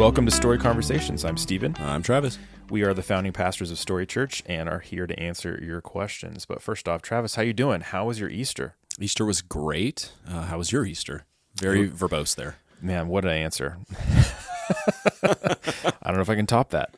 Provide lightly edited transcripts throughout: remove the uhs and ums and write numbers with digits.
Welcome to Story Conversations. I'm Stephen. I'm Travis. We are the founding pastors of Story Church and are here to answer your questions. But first off, Travis, how you doing? How was your Easter? Easter was great. How was your Easter? Very verbose there. Man, what an answer. I don't know if I can top that.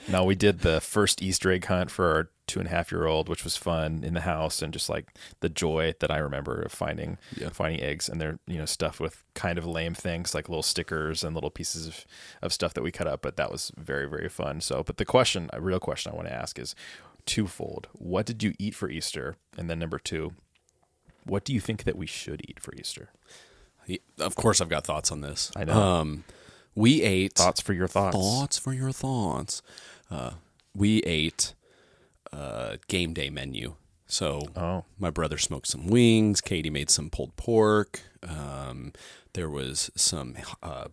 No, we did the first Easter egg hunt for our 2.5-year-old, which was fun in the house, and just like the joy that I remember of finding eggs, and they're stuffed with kind of lame things like little stickers and little pieces of stuff that we cut up. But that was very, very fun. So, but a real question I want to ask is twofold. What did you eat for Easter? And then number two, what do you think that we should eat for Easter? Of course, I've got thoughts on this. I know. We ate... Thoughts for your thoughts. Thoughts for your thoughts. We ate a game day menu. So my brother smoked some wings. Katie made some pulled pork. There was some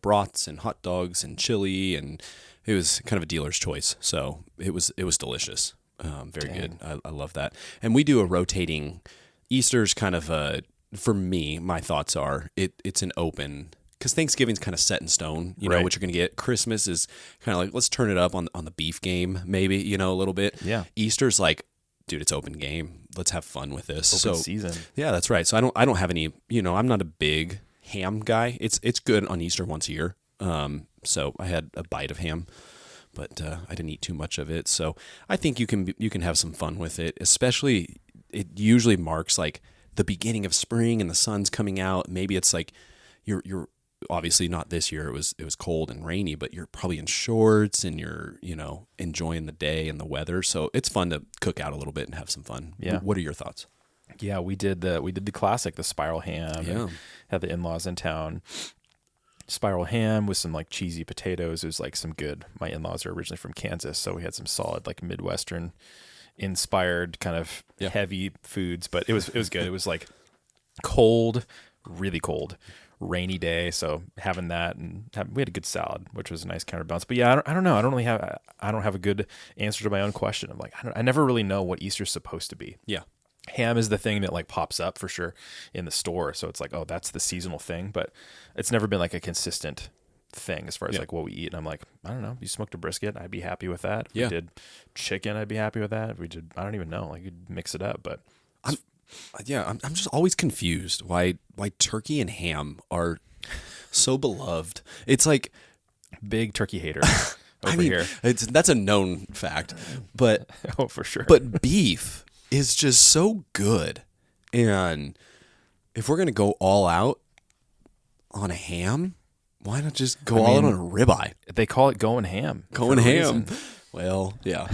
brats and hot dogs and chili, and it was kind of a dealer's choice. So it was delicious. Very good. I love that. And we do a rotating... Easter's kind of for me, my thoughts are it's an open... Because Thanksgiving's kind of set in stone, you know, what you're going to get. Christmas is kind of like, let's turn it up on the beef game, maybe, a little bit. Yeah. Easter's like, dude, it's open game. Let's have fun with this. Open season. Yeah, that's right. So I don't have any, I'm not a big ham guy. It's good on Easter once a year. So I had a bite of ham, but I didn't eat too much of it. So I think you can have some fun with it, especially it usually marks like the beginning of spring and the sun's coming out. Maybe it's like you're obviously not this year. It was cold and rainy, but you're probably in shorts and you're, enjoying the day and the weather. So it's fun to cook out a little bit and have some fun. Yeah. What are your thoughts? Yeah, we did the classic, the spiral ham. Yeah. Had the in-laws in town. Spiral ham with some like cheesy potatoes. It was like some good. My in-laws are originally from Kansas, so we had some solid like Midwestern inspired kind of heavy foods, but it was good. It was like cold, really cold, rainy day, so having that, and we had a good salad, which was a nice counterbalance. But yeah, I don't know. I don't have a good answer to my own question. I'm like, I never really know what Easter's supposed to be. Yeah. Ham is the thing that like pops up for sure in the store. So it's like, oh, that's the seasonal thing, but it's never been like a consistent thing as far as like what we eat. And I'm like, I don't know. If you smoked a brisket, I'd be happy with that. If we did chicken, I'd be happy with that. If we did, I don't even know, like you'd mix it up, but I'm just always confused why turkey and ham are so beloved. It's like big turkey hater here. That's a known fact, but oh, for sure. But beef is just so good, and if we're gonna go all out on a ham, why not just go all out on a ribeye? They call it going ham. Going ham. Well, yeah.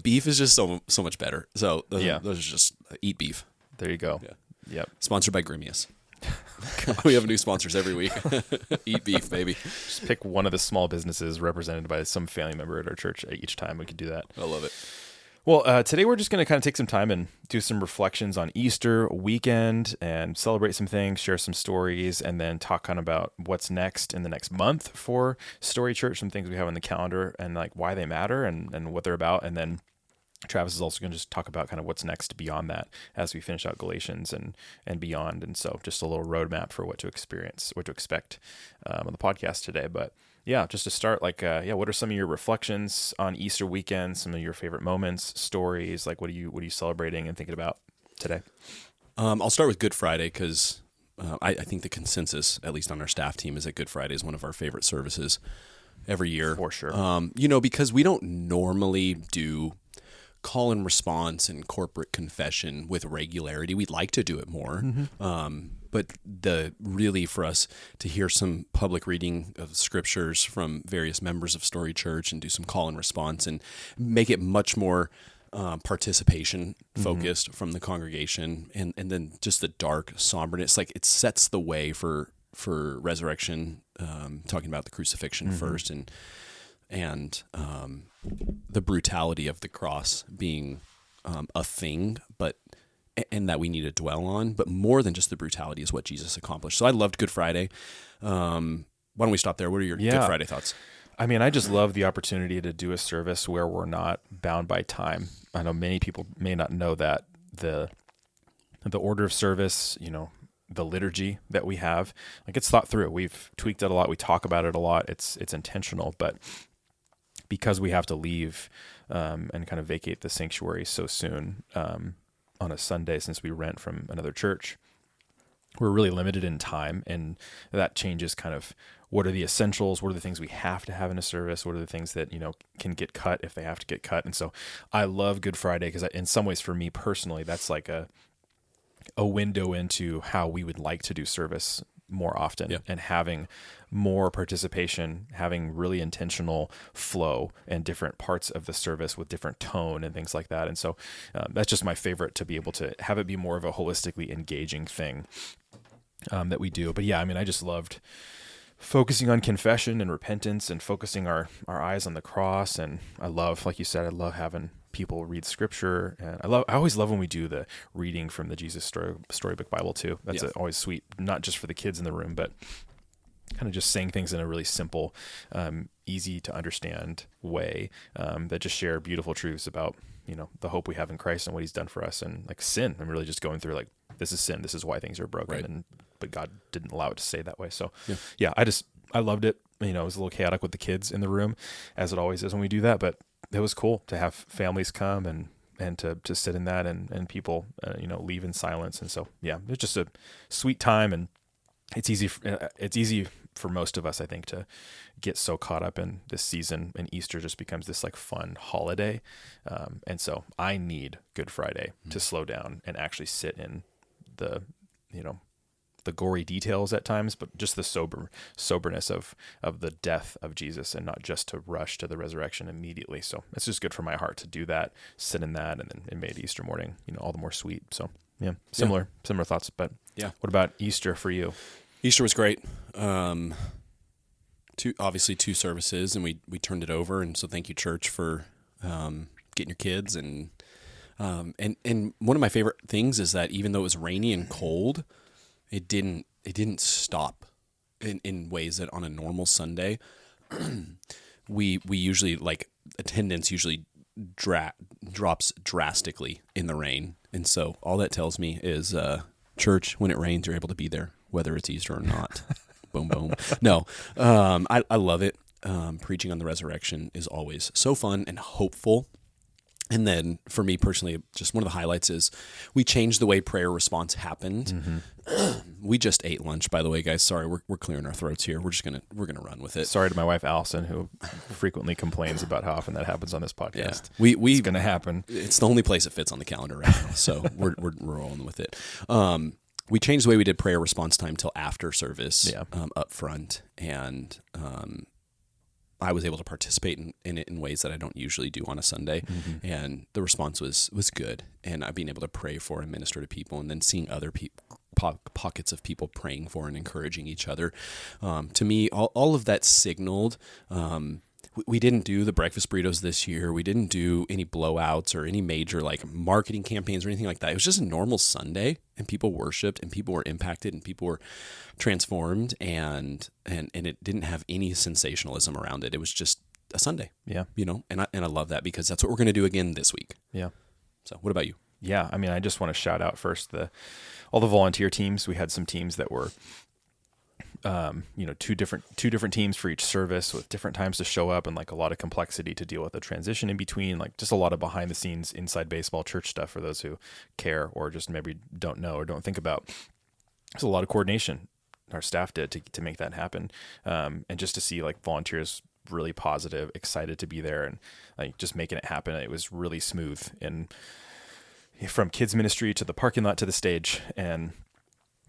Beef is just so much better. So those are just eat beef. There you go. Yeah. Yep. Sponsored by Grimius. We have new sponsors every week. Eat beef, baby. Just pick one of the small businesses represented by some family member at our church each time. We could do that. I love it. Well, today we're just going to kind of take some time and do some reflections on Easter weekend and celebrate some things, share some stories, and then talk kind of about what's next in the next month for Story Church, some things we have on the calendar and like why they matter and what they're about. And then Travis is also going to just talk about kind of what's next beyond that as we finish out Galatians and beyond. And so just a little roadmap for what to expect on the podcast today. But yeah, just to start, like, what are some of your reflections on Easter weekend? Some of your favorite moments, stories, like what are you celebrating and thinking about today? I'll start with Good Friday because I think the consensus, at least on our staff team, is that Good Friday is one of our favorite services every year. For sure. Because we don't normally do call and response and corporate confession with regularity. We'd like to do it more. Mm-hmm. But for us to hear some public reading of scriptures from various members of Story Church and do some call and response and make it much more participation focused from the congregation, and then just the dark somberness, like it sets the way for resurrection, talking about the crucifixion first and the brutality of the cross being a thing, and that we need to dwell on, but more than just the brutality is what Jesus accomplished. So I loved Good Friday. Why don't we stop there? What are your Good Friday thoughts? I mean, I just love the opportunity to do a service where we're not bound by time. I know many people may not know that the order of service, the liturgy that we have, like it's thought through. We've tweaked it a lot. We talk about it a lot. It's intentional, but because we have to leave and kind of vacate the sanctuary so soon on a Sunday, since we rent from another church, we're really limited in time, and that changes kind of what are the essentials, what are the things we have to have in a service, what are the things that, can get cut if they have to get cut. And so I love Good Friday because in some ways for me personally, that's like a window into how we would like to do service more often, and having more participation, having really intentional flow and different parts of the service with different tone and things like that. And so that's just my favorite, to be able to have it be more of a holistically engaging thing that we do. But yeah, I mean, I just loved focusing on confession and repentance and focusing our eyes on the cross. And I love, like you said, I love having people read scripture, and I always love when we do the reading from the Jesus Storybook Bible too. That's always sweet, not just for the kids in the room, but kind of just saying things in a really simple, easy to understand way that just share beautiful truths about the hope we have in Christ and what He's done for us, and like sin. I'm really just going through like, this is sin, this is why things are broken, right. But God didn't allow it to stay that way. So yeah, I loved it. It was a little chaotic with the kids in the room, as it always is when we do that, but it was cool to have families come and to sit in that and people, leave in silence. And so, yeah, it's just a sweet time, and it's easy for most of us, I think, to get so caught up in this season, and Easter just becomes this like fun holiday. And so I need Good Friday to slow down and actually sit in the gory details at times, but just the soberness of the death of Jesus, and not just to rush to the resurrection immediately. So it's just good for my heart to do that, sit in that, and then it made Easter morning, all the more sweet. So yeah, similar thoughts. But yeah, what about Easter for you? Easter was great. Two services, and we turned it over, and so thank you, church, for getting your kids. And one of my favorite things is that even though it was rainy and cold, it didn't stop in ways that on a normal Sunday we usually, like, attendance usually drops drastically in the rain. And so all that tells me is church, when it rains, you're able to be there, whether it's Easter or not. Boom, boom. No, I love it. Preaching on the resurrection is always so fun and hopeful. And then for me personally, just one of the highlights is we changed the way prayer response happened. We just ate lunch, by the way, guys. Sorry, we're clearing our throats here. We're gonna run with it. Sorry to my wife Allison, who frequently complains about how often that happens on this podcast. Yeah. It's gonna happen. It's the only place it fits on the calendar right now, so we're rolling with it. We changed the way we did prayer response time till after service, up front, and I was able to participate in it in ways that I don't usually do on a Sunday. And the response was good. And being able to pray for and minister to people, and then seeing other pockets of people praying for and encouraging each other. To me, all of that signaled, we didn't do the breakfast burritos this year. We didn't do any blowouts or any major like marketing campaigns or anything like that. It was just a normal Sunday, and people worshiped, and people were impacted, and people were transformed, and it didn't have any sensationalism around it. It was just a Sunday. Yeah. And I love that, because that's what we're going to do again this week. Yeah. So what about you? Yeah. I mean, I just want to shout out first all the volunteer teams. We had some teams that were two different teams for each service, with different times to show up, and like a lot of complexity to deal with the transition in between, like just a lot of behind the scenes inside baseball church stuff for those who care or just maybe don't know or don't think about. There's a lot of coordination our staff did to make that happen. And just to see like volunteers really positive, excited to be there, and like just making it happen. It was really smooth, and from kids ministry to the parking lot to the stage. And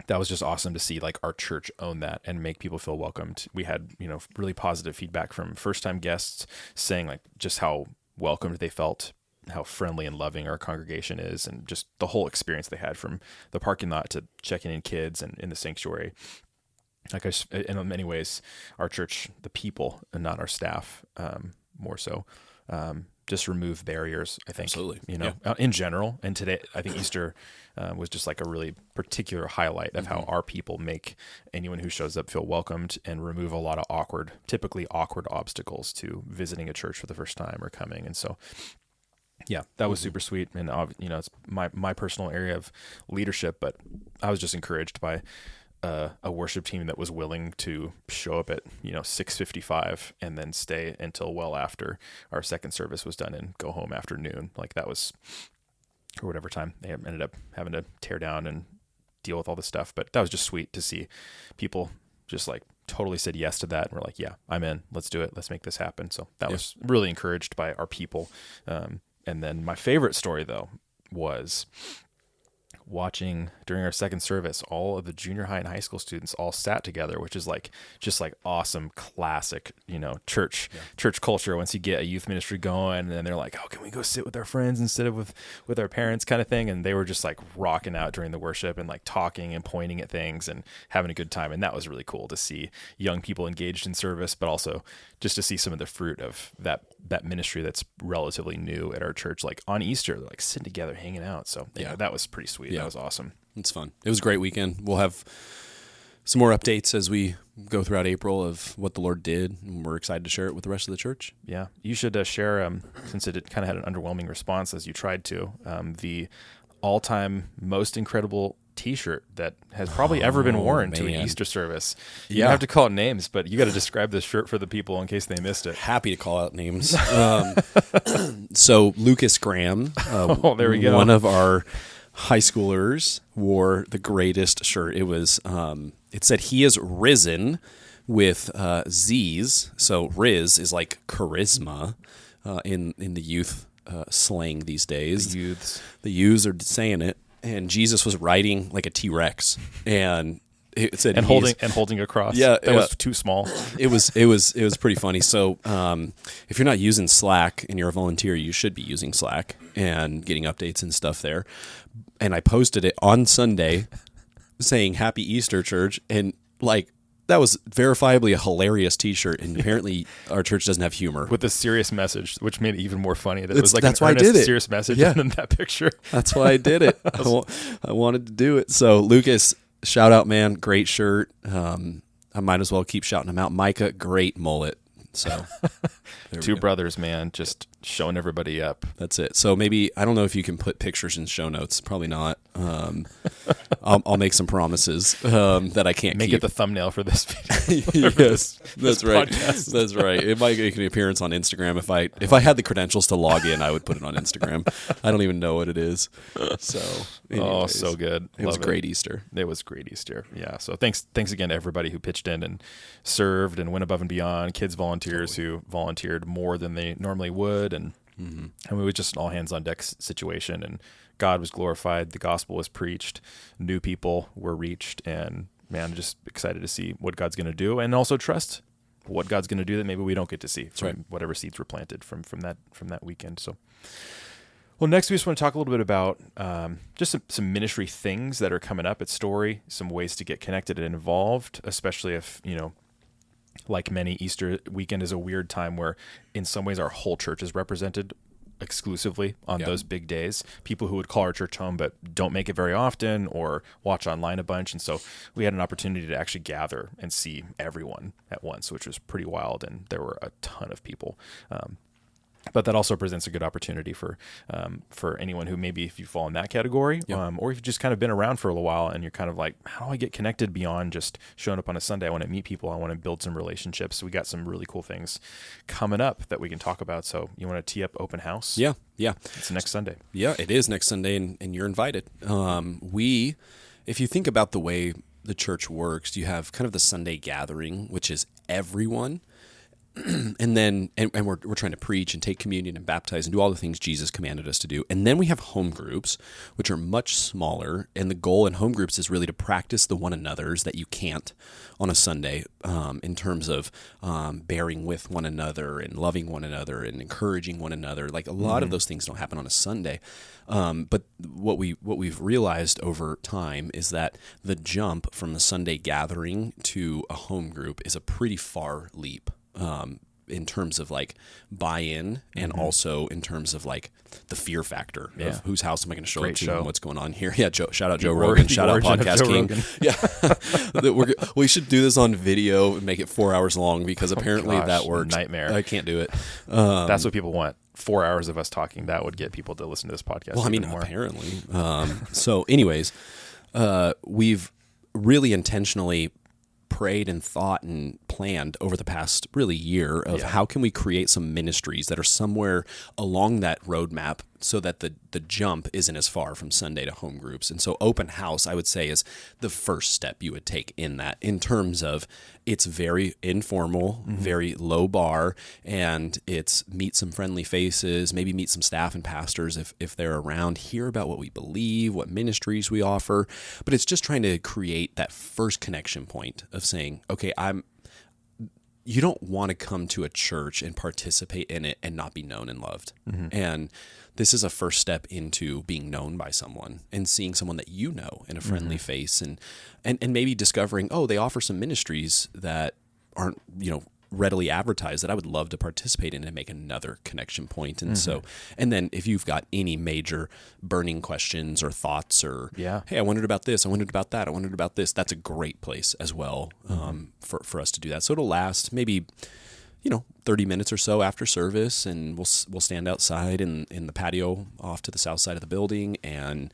that was just awesome to see, like, our church own that and make people feel welcomed. We had, really positive feedback from first-time guests saying, like, just how welcomed they felt, how friendly and loving our congregation is, and just the whole experience they had from the parking lot to checking in kids and in the sanctuary. Like, in many ways, our church, the people and not our staff, more so, just remove barriers, I think. Absolutely. In general. And today, I think Easter was just like a really particular highlight of how our people make anyone who shows up feel welcomed, and remove a lot of typically awkward obstacles to visiting a church for the first time or coming. And so Yeah, that was super sweet, and it's my personal area of leadership, but I was just encouraged by a worship team that was willing to show up at 6:55 and then stay until well after our second service was done and go home after noon. Like that was, or whatever time they ended up having to tear down and deal with all this stuff. But that was just sweet to see people just like totally said yes to that. And we're like, yeah, I'm in. Let's do it. Let's make this happen. So that was really encouraged by our people. And then my favorite story, though, was watching during our second service, all of the junior high and high school students all sat together, which is like just like awesome classic, church culture. Once you get a youth ministry going, and then they're like, oh, can we go sit with our friends instead of with our parents kind of thing. And they were just like rocking out during the worship and like talking and pointing at things and having a good time. And that was really cool to see young people engaged in service, but also just to see some of the fruit of that ministry that's relatively new at our church. Like on Easter, they're like sitting together, hanging out. So that was pretty sweet. Yeah. That was awesome. It's fun. It was a great weekend. We'll have some more updates as we go throughout April of what the Lord did, and we're excited to share it with the rest of the church. Yeah. You should share, since it kind of had an underwhelming response as you tried to, the all-time most incredible T-shirt that has probably ever been worn to an Easter service. You don't have to call it names, but you got to describe this shirt for the people in case they missed it. Happy to call out names. So Lucas Graham, there we go. One of our high schoolers, wore the greatest shirt. It was it said he is risen with Z's. So Riz is like charisma in the youth slang these days. The youths are saying it. And Jesus was riding like a T-Rex, and it said holding a cross. Yeah, that was too small. It was pretty funny. So if you're not using Slack and you're a volunteer, you should be using Slack and getting updates and stuff there. And I posted it on Sunday, saying "Happy Easter, Church," and like. That was verifiably a hilarious T-shirt, and apparently our church doesn't have humor. With a serious message, which made it even more funny. That it was like an earnest, serious message in that picture. That's why I did it. I wanted to do it. So, Lucas, shout out, man. Great shirt. I might as well keep shouting him out. Micah, great mullet. So, two brothers, man, just showing everybody up. That's it. So maybe, I don't know if you can put pictures in show notes. Probably not. I'll make some promises that I can't make keep. It the thumbnail for this video. Yes, that's right. That's right. It might make an appearance on Instagram. If I had the credentials to log in, I would put it on Instagram. I don't even know what it is. So, anyways, so good. It was great Easter. It was great Easter. Yeah. So thanks again to everybody who pitched in and served and went above and beyond. Kids volunteers who volunteered more than they normally would, and it was just an all hands on deck situation. And God was glorified. The gospel was preached. New people were reached, and man, just excited to see what God's going to do, and also trust what God's going to do that maybe we don't get to see from whatever seeds were planted from that weekend. So, well, next we just want to talk a little bit about just some ministry things that are coming up at Story, some ways to get connected and involved, especially if, like many, Easter weekend is a weird time where in some ways our whole church is represented exclusively on those big days. People who would call our church home but don't make it very often or watch online a bunch. And so we had an opportunity to actually gather and see everyone at once, which was pretty wild. And there were a ton of people. But that also presents a good opportunity for anyone who maybe, if you fall in that category, or if you've just kind of been around for a little while and you're kind of like, how do I get connected beyond just showing up on a Sunday? I want to meet people. I want to build some relationships. So we got some really cool things coming up that we can talk about. So you want to tee up open house? Yeah. It's next Sunday. Yeah, it is next Sunday, and you're invited. If you think about the way the church works, you have kind of the Sunday gathering, which is everyone. And then we're trying to preach and take communion and baptize and do all the things Jesus commanded us to do. And then we have home groups, which are much smaller. And the goal in home groups is really to practice the one another's that you can't on a Sunday, in terms of bearing with one another and loving one another and encouraging one another. Like a lot of those things don't happen on a Sunday. But what we've realized over time is that the jump from the Sunday gathering to a home group is a pretty far leap. In terms of like buy-in and also in terms of like the fear factor of whose house am I going to show up to and what's going on here. Yeah, shout out Joe Rogan, shout out Podcast King. Yeah, we should do this on video and make it 4 hours long because apparently that works. Nightmare. I can't do it. That's what people want. 4 hours of us talking, that would get people to listen to this podcast. Well, I mean, even more. apparently. So anyways, we've really intentionally prayed and thought and planned over the past really year of how can we create some ministries that are somewhere along that roadmap so that the jump isn't as far from Sunday to home groups. And so open house, I would say, is the first step you would take in that, in terms of it's very informal, very low bar, and it's meet some friendly faces, maybe meet some staff and pastors if they're around, hear about what we believe, what ministries we offer. But it's just trying to create that first connection point of saying, okay, you don't want to come to a church and participate in it and not be known and loved. And this is a first step into being known by someone and seeing someone that you know in a friendly face, and maybe discovering, oh, they offer some ministries that aren't, readily advertised that I would love to participate in and make another connection point. And so, and then if you've got any major burning questions or thoughts or, hey, I wondered about this, I wondered about that, I wondered about this, that's a great place as well for us to do that. So it'll last maybe, 30 minutes or so after service, and we'll stand outside in the patio off to the south side of the building, and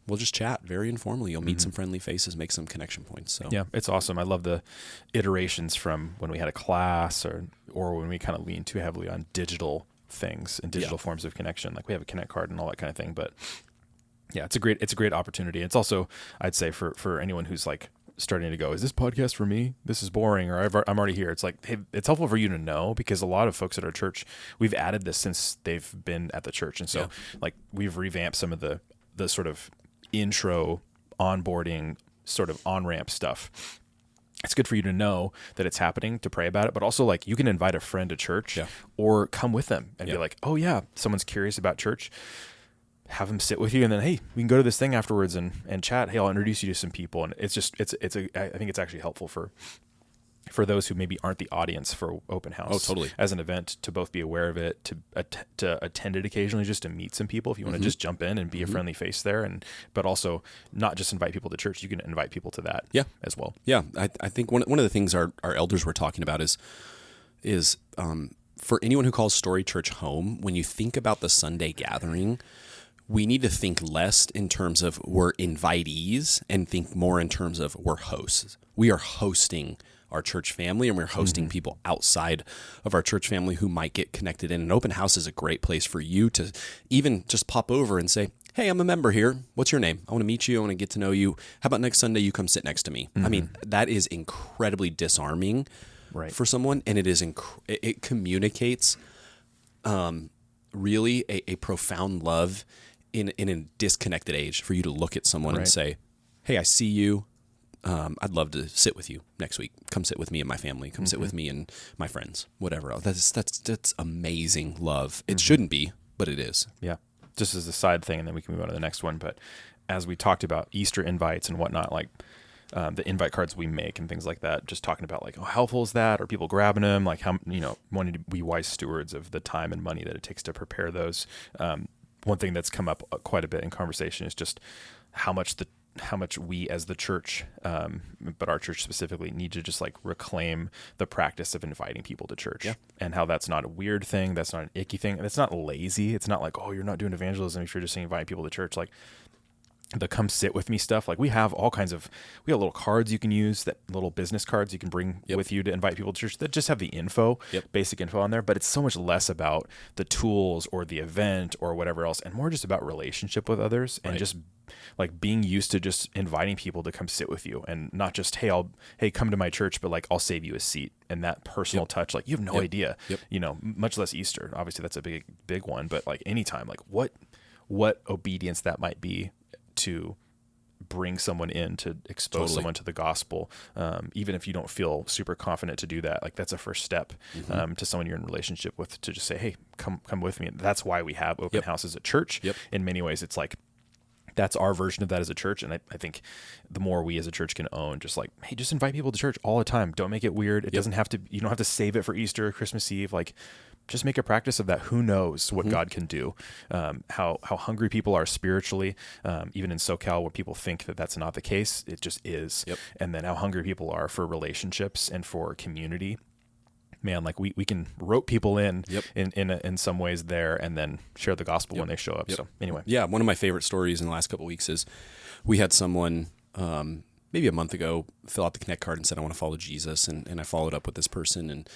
we'll just chat very informally. You'll meet some friendly faces, make some connection points. So yeah, it's awesome. I love the iterations from when we had a class or when we kind of lean too heavily on digital things and digital forms of connection. Like we have a Connect card and all that kind of thing. But yeah, it's a great opportunity. It's also, I'd say, for anyone who's like starting to go, is this podcast for me? This is boring, or I'm already here. It's like, hey, it's helpful for you to know, because a lot of folks at our church, we've added this since they've been at the church. And so like we've revamped some of the sort of intro onboarding sort of on-ramp stuff. It's good for you to know that it's happening, to pray about it, but also like you can invite a friend to church or come with them and be like, oh yeah, someone's curious about church. Have them sit with you, and then, hey, we can go to this thing afterwards and chat. Hey, I'll introduce you to some people. And I think it's actually helpful for those who maybe aren't the audience for open house. Oh, totally. As an event, to both be aware of it, to attend it occasionally, just to meet some people. If you want to just jump in and be a friendly face there, but also not just invite people to church, you can invite people to that as well. Yeah, I think one of the things our elders were talking about is for anyone who calls Story Church home, when you think about the Sunday gathering, we need to think less in terms of we're invitees and think more in terms of we're hosts. We are hosting our church family, and we're hosting people outside of our church family who might get connected in. An open house is a great place for you to even just pop over and say, hey, I'm a member here. What's your name? I want to meet you. I want to get to know you. How about next Sunday you come sit next to me? I mean, that is incredibly disarming for someone, and it is it communicates really a profound love in a disconnected age, for you to look at someone and say, hey, I see you. I'd love to sit with you next week. Come sit with me and my family. Come sit with me and my friends, whatever else. That's amazing love. It shouldn't be, but it is. Yeah. Just as a side thing, and then we can move on to the next one. But as we talked about Easter invites and whatnot, like the invite cards we make and things like that, just talking about like, how helpful is that? Are people grabbing them? Like how, wanting to be wise stewards of the time and money that it takes to prepare those. One thing that's come up quite a bit in conversation is just how much we as the church, but our church specifically, need to just like reclaim the practice of inviting people to church, and how that's not a weird thing. That's not an icky thing. That's not lazy. It's not like, oh, you're not doing evangelism if you're just inviting people to church. Like the come sit with me stuff. Like we have little cards you can use, that little business cards you can bring with you to invite people to church, that just have the info, basic info on there. But it's so much less about the tools or the event or whatever else, and more just about relationship with others and just like being used to just inviting people to come sit with you, and not just, hey, come to my church, but like, I'll save you a seat. And that personal touch, like you have no idea, much less Easter. Obviously that's a big one, but like anytime, like what obedience that might be to bring someone in, to expose someone to the gospel, even if you don't feel super confident to do that. Like that's a first step to someone you're in relationship with, to just say, hey, come with me. And that's why we have open houses at church. In many ways, it's like, that's our version of that as a church. And I think the more we as a church can own, just like, hey, just invite people to church all the time. Don't make it weird. It doesn't have to, you don't have to save it for Easter or Christmas Eve. Like, just make a practice of that. Who knows what God can do? How hungry people are spiritually, even in SoCal, where people think that that's not the case. It just is. And then how hungry people are for relationships and for community. man, like we can rope people in Yep. in some ways there, and then share the gospel when they show up. So anyway, Yeah, one of my favorite stories in the last couple of weeks is we had someone maybe a month ago fill out the Connect card and said, I want to follow Jesus, and I followed up with this person. And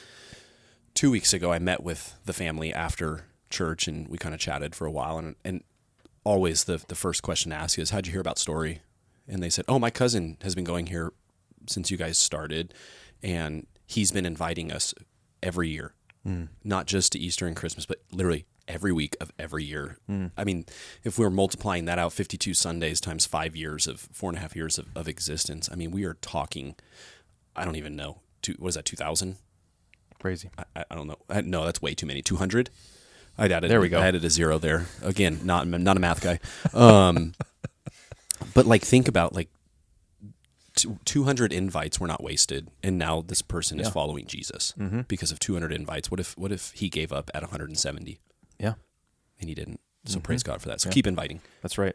2 weeks ago, I met with the family after church, and we kind of chatted for a while. And always the first question to ask is, how'd you hear about Story? And they said, oh, my cousin has been going here since you guys started, and he's been inviting us every year, not just to Easter and Christmas, but literally every week of every year. I mean, if we were multiplying that out, 52 Sundays times 5 years of 4.5 years of existence, I mean, we are talking, I don't even know, what is that, 2,000? crazy. I don't know. No, that's way too many. 200? I added. There we go. I added a zero there. Again, not a math guy. But like, think about like 200 invites were not wasted, and now this person is following Jesus because of 200 invites. What if he gave up at 170? Yeah, and he didn't. So praise God for that. So keep inviting. that's right.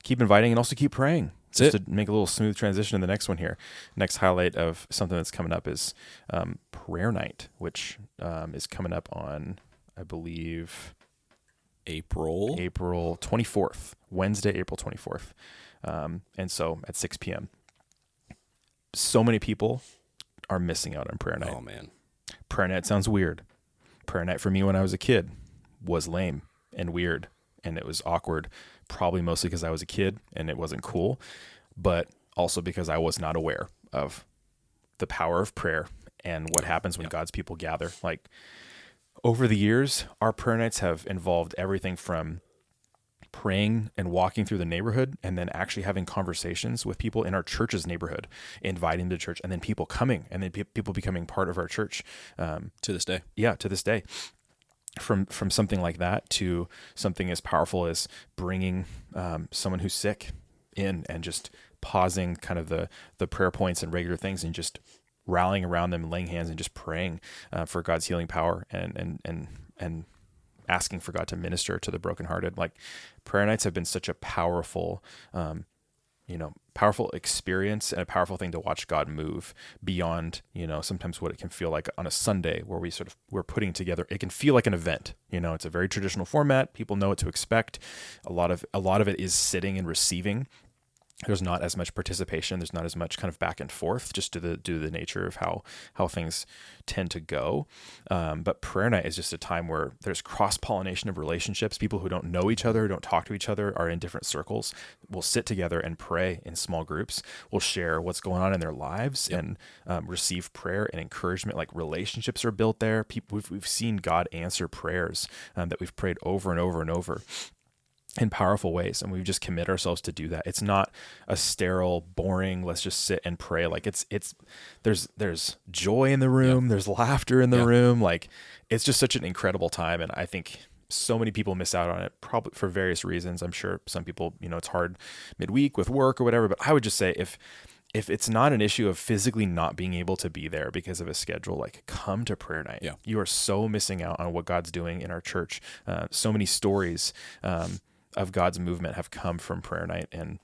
Keep inviting, and also keep praying. That's Just to make a little smooth transition to the next one here. Next highlight of something that's coming up is prayer night, which is coming up on, I believe, April 24th, Wednesday, April 24th. And so at 6 p.m. So many people are missing out on prayer night. Oh, man. Prayer night sounds weird. Prayer night for me when I was a kid was lame and weird, and it was awkward, probably mostly because I was a kid and it wasn't cool, but also because I was not aware of the power of prayer and what happens when God's people gather. Like, over the years, our prayer nights have involved everything from praying and walking through the neighborhood, and then actually having conversations with people in our church's neighborhood, inviting to church, and then people coming, and then people becoming part of our church. To this day. Yeah, to this day. From something like that to something as powerful as bringing someone who's sick in and just pausing kind of the prayer points and regular things and just rallying around them, laying hands and just praying for God's healing power and asking for God to minister to the brokenhearted. Like, prayer nights have been such a powerful, powerful experience and a powerful thing to watch God move beyond, sometimes what it can feel like on a Sunday where we're putting together. It can feel like an event. It's a very traditional format. People know what to expect. A lot of it is sitting and receiving. There's not as much participation. There's not as much kind of back and forth, just due to the nature of how things tend to go. But prayer night is just a time where there's cross-pollination of relationships. People who don't know each other, who don't talk to each other, are in different circles. We'll sit together and pray in small groups. We'll share what's going on in their lives and receive prayer and encouragement. Like, relationships are built there. We've seen God answer prayers that we've prayed over and over and over in powerful ways, and we've just commit ourselves to do that. It's not a sterile, boring, let's just sit and pray. Like, there's joy in the room, there's laughter in the room. Like, it's just such an incredible time, and I think so many people miss out on it, probably for various reasons. I'm sure some people, it's hard midweek with work or whatever, but I would just say if it's not an issue of physically not being able to be there because of a schedule, like, come to prayer night. Yeah. You are so missing out on what God's doing in our church. So many stories of God's movement have come from prayer night, and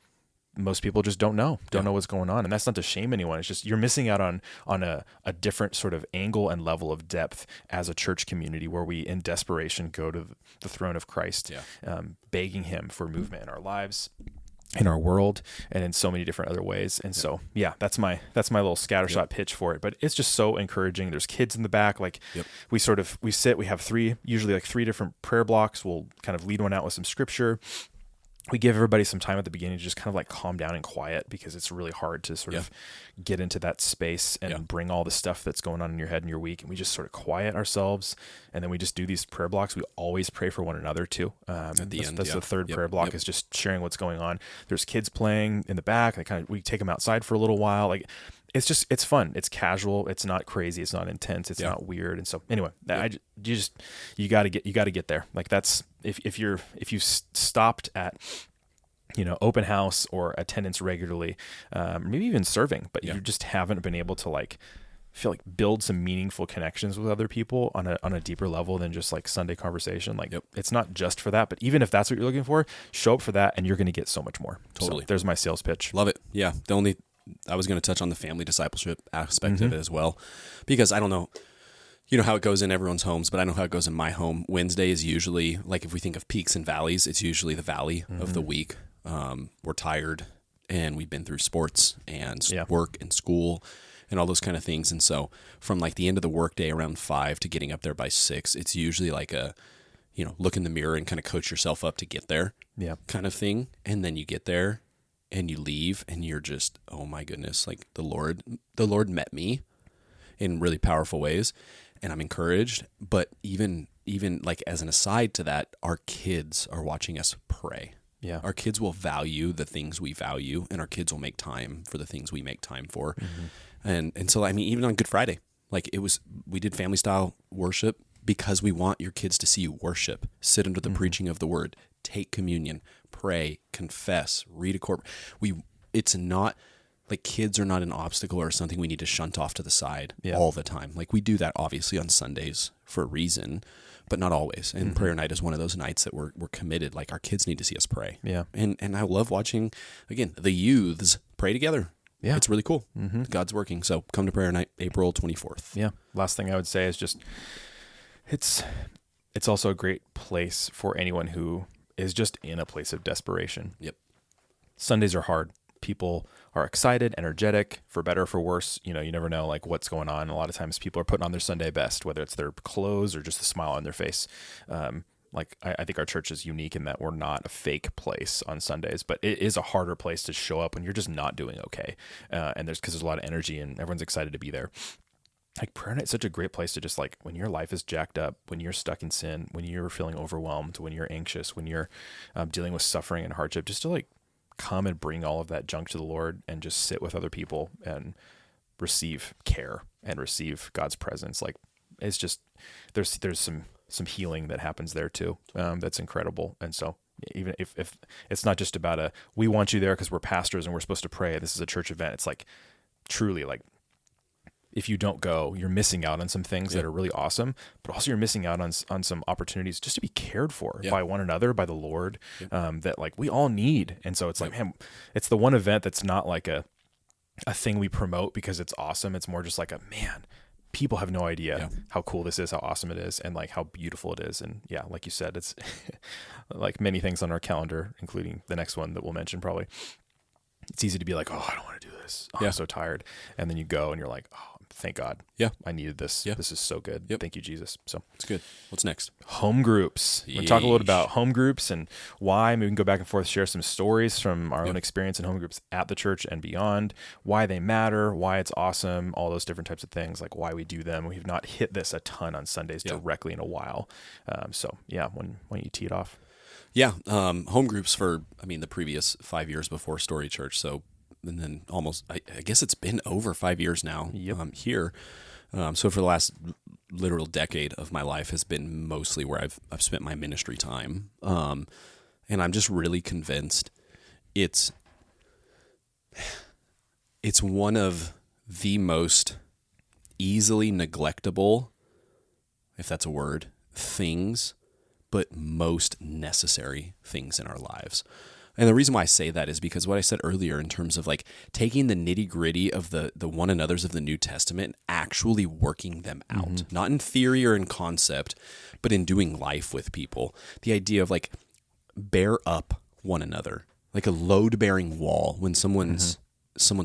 most people just don't know what's going on. And that's not to shame anyone. It's just, you're missing out on a different sort of angle and level of depth as a church community, where we in desperation go to the throne of Christ, begging him for movement in our lives, in our world, and in so many different other ways. And so, that's my little scattershot pitch for it. But it's just so encouraging. There's kids in the back. Like, we have usually three different prayer blocks. We'll kind of lead one out with some scripture. We give everybody some time at the beginning to just kind of like calm down and quiet, because it's really hard to sort of get into that space and bring all the stuff that's going on in your head in your week. And we just sort of quiet ourselves, and then we just do these prayer blocks. We always pray for one another too. At the end, that's the third prayer block is just sharing what's going on. There's kids playing in the back. We take them outside for a little while. Like, it's fun. It's casual. It's not crazy. It's not intense. It's not weird. And so anyway, you got to get there. Like, that's, if you stopped at, open house or attendance regularly, maybe even serving, but you just haven't been able to feel like build some meaningful connections with other people on a deeper level than just like Sunday conversation. Like, it's not just for that, but even if that's what you're looking for, show up for that, and you're going to get so much more. Totally. So there's my sales pitch. Love it. Yeah. I was going to touch on the family discipleship aspect of it as well, because I don't know, you know how it goes in everyone's homes, but I know how it goes in my home. Wednesday is usually, like if we think of peaks and valleys, it's usually the valley of the week. We're tired and we've been through sports and work and school and all those kind of things. And so from like the end of the workday around 5 to getting up there by 6, it's usually like a, look in the mirror and kind of coach yourself up to get there kind of thing. And then you get there and you leave and you're just, oh my goodness, like the Lord met me in really powerful ways. And I'm encouraged, but even like as an aside to that, our kids are watching us pray. Yeah. Our kids will value the things we value, and our kids will make time for the things we make time for. And so, I mean, even on Good Friday, like we did family style worship because we want your kids to see you worship, sit under the preaching of the word, take communion, pray, confess, read a it's not like kids are not an obstacle or something we need to shunt off to the side all the time. Like we do that obviously on Sundays for a reason, but not always. And prayer night is one of those nights that we're committed. Like our kids need to see us pray. Yeah. And I love watching, again, the youths pray together. Yeah. It's really cool. God's working. So come to prayer night, April 24th. Yeah. Last thing I would say is just, it's also a great place for anyone who is just in a place of desperation. Yep. Sundays are hard. People are excited, energetic, for better or for worse. You never know like what's going on. A lot of times people are putting on their Sunday best, whether it's their clothes or just a smile on their face. I think our church is unique in that we're not a fake place on Sundays, but it is a harder place to show up when you're just not doing okay. And because there's a lot of energy and everyone's excited to be there. Like prayer night is such a great place to just like when your life is jacked up, when you're stuck in sin, when you're feeling overwhelmed, when you're anxious, when you're dealing with suffering and hardship, just to like come and bring all of that junk to the Lord and just sit with other people and receive care and receive God's presence. Like it's just, there's some healing that happens there too. That's incredible. And so even if it's not just about we want you there because we're pastors and we're supposed to pray, this is a church event. It's like truly like, if you don't go, you're missing out on some things that are really awesome, but also you're missing out on some opportunities just to be cared for by one another, by the Lord, that like we all need. And so it's like, man, it's the one event that's not like a thing we promote because it's awesome. It's more just like people have no idea how cool this is, how awesome it is, and like how beautiful it is. And yeah, like you said, it's like many things on our calendar, including the next one that we'll mention probably. It's easy to be like, oh, I don't want to do this. Oh, I'm so tired. And then you go and you're like, oh, thank God. Yeah. I needed this. Yeah. This is so good. Yep. Thank you, Jesus. So it's good. What's next? Home groups. We're going to talk a little bit about home groups and why. Maybe we can go back and forth, share some stories from our own experience in home groups at the church and beyond, why they matter, why it's awesome, all those different types of things, like why we do them. We've not hit this a ton on Sundays directly in a while. So yeah, why don't you tee it off? Yeah. Home groups for, the previous 5 years before Story Church. So, and then almost, I guess it's been over 5 years now here. So for the last literal decade of my life has been mostly where I've spent my ministry time. And I'm just really convinced it's one of the most easily neglectable, if that's a word, things, but most necessary things in our lives. And the reason why I say that is because what I said earlier in terms of like taking the nitty gritty of the one another's of the New Testament and actually working them out, not in theory or in concept, but in doing life with people. The idea of like bear up one another, like a load bearing wall. When someone's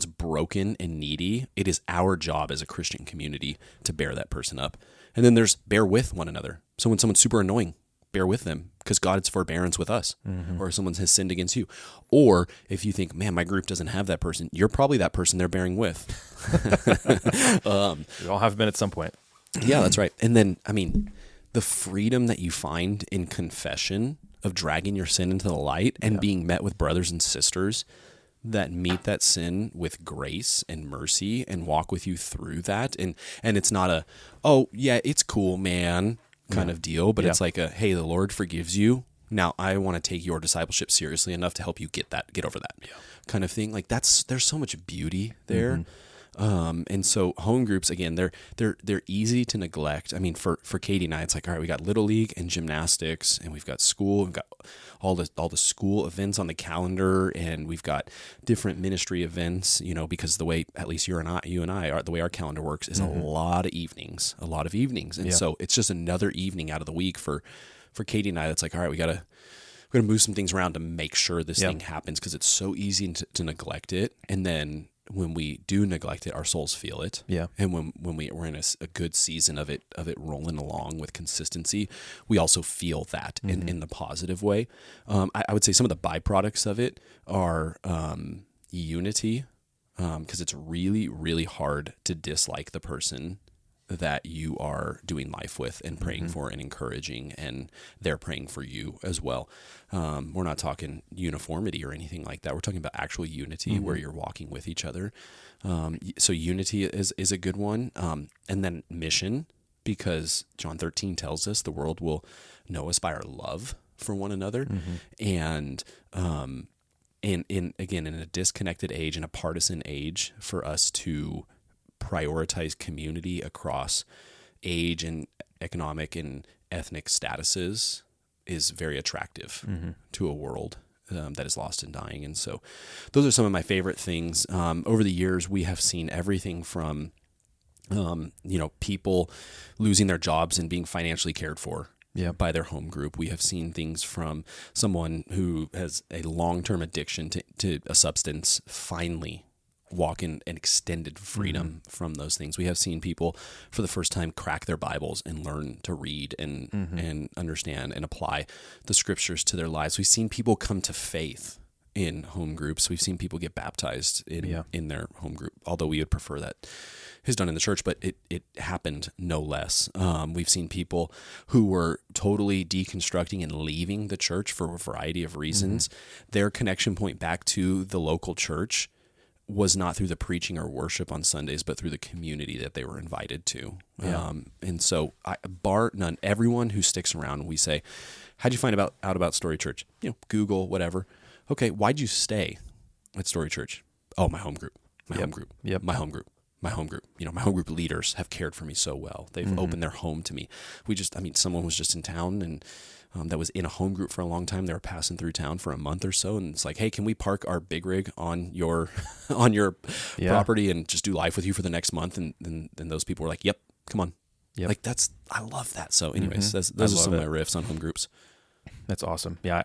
broken and needy, it is our job as a Christian community to bear that person up. And then there's bear with one another. So when someone's super annoying, bear with them because God's forbearance with us, or someone has sinned against you. Or if you think, man, my group doesn't have that person, you're probably that person they're bearing with. We all have been at some point. Yeah, that's right. And then, the freedom that you find in confession of dragging your sin into the light and being met with brothers and sisters that meet that sin with grace and mercy and walk with you through that. And it's not a, oh yeah, it's cool, man, kind of deal, but it's like a, hey, the Lord forgives you. Now I want to take your discipleship seriously enough to help you get over that kind of thing. Like there's so much beauty there. And so home groups, again, they're easy to neglect. I mean, for Katie and I, it's like, all right, we got Little League and gymnastics, and we've got school, we've got all the school events on the calendar, and we've got different ministry events, because the way, at least you and I are, the way our calendar works is a lot of evenings. And so it's just another evening out of the week for Katie and I. That's like, all right, we're going to move some things around to make sure this thing happens, because it's so easy to neglect it. And then when we do neglect it, our souls feel it. Yeah. And when we're in a good season of it rolling along with consistency, we also feel that in the positive way. I would say some of the byproducts of it are unity, because it's really, really hard to dislike the person that you are doing life with and praying for and encouraging, and they're praying for you as well. We're not talking uniformity or anything like that. We're talking about actual unity where you're walking with each other. So unity is a good one. And then mission, because John 13 tells us the world will know us by our love for one another. And in a disconnected age, in a partisan age, for us to prioritize community across age and economic and ethnic statuses is very attractive to a world that is lost and dying. And so those are some of my favorite things. Over the years, we have seen everything from, people losing their jobs and being financially cared for by their home group. We have seen things from someone who has a long-term addiction to a substance finally walk in an extended freedom from those things. We have seen people for the first time crack their Bibles and learn to read and understand and apply the scriptures to their lives. We've seen people come to faith in home groups. We've seen people get baptized in their home group, although we would prefer that is done in the church, but it happened no less. We've seen people who were totally deconstructing and leaving the church for a variety of reasons. Their connection point back to the local church was not through the preaching or worship on Sundays, but through the community that they were invited to. And so bar none, everyone who sticks around, we say, how'd you find out about Story Church? Google, whatever. Okay. Why'd you stay at Story Church? Oh, my home group, my home group, my home group. My home group, my home group leaders have cared for me so well. They've opened their home to me. Someone was just in town and that was in a home group for a long time. They were passing through town for a month or so, and it's like, hey, can we park our big rig on your property and just do life with you for the next month? And then those people were like, yep, come on. Yep. Like I love that. So anyways, those are some of my riffs on home groups. That's awesome. Yeah.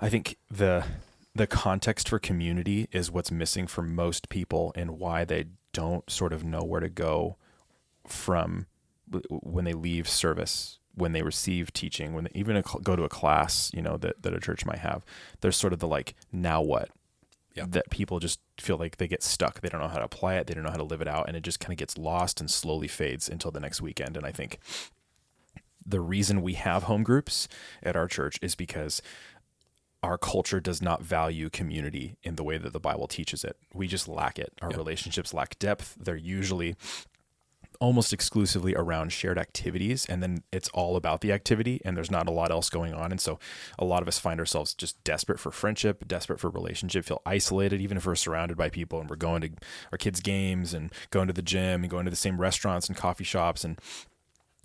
I think the context for community is what's missing for most people, and why they don't sort of know where to go from when they leave service, when they receive teaching, when they even go to a class, that a church might have. There's sort of the like, now what? That people just feel like they get stuck. They don't know how to apply it. They don't know how to live it out. And it just kind of gets lost and slowly fades until the next weekend. And I think the reason we have home groups at our church is because our culture does not value community in the way that the Bible teaches it. We just lack it. Our relationships lack depth. They're usually almost exclusively around shared activities, and then it's all about the activity, and there's not a lot else going on. And so a lot of us find ourselves just desperate for friendship, desperate for relationship, feel isolated, even if we're surrounded by people and we're going to our kids' games and going to the gym and going to the same restaurants and coffee shops and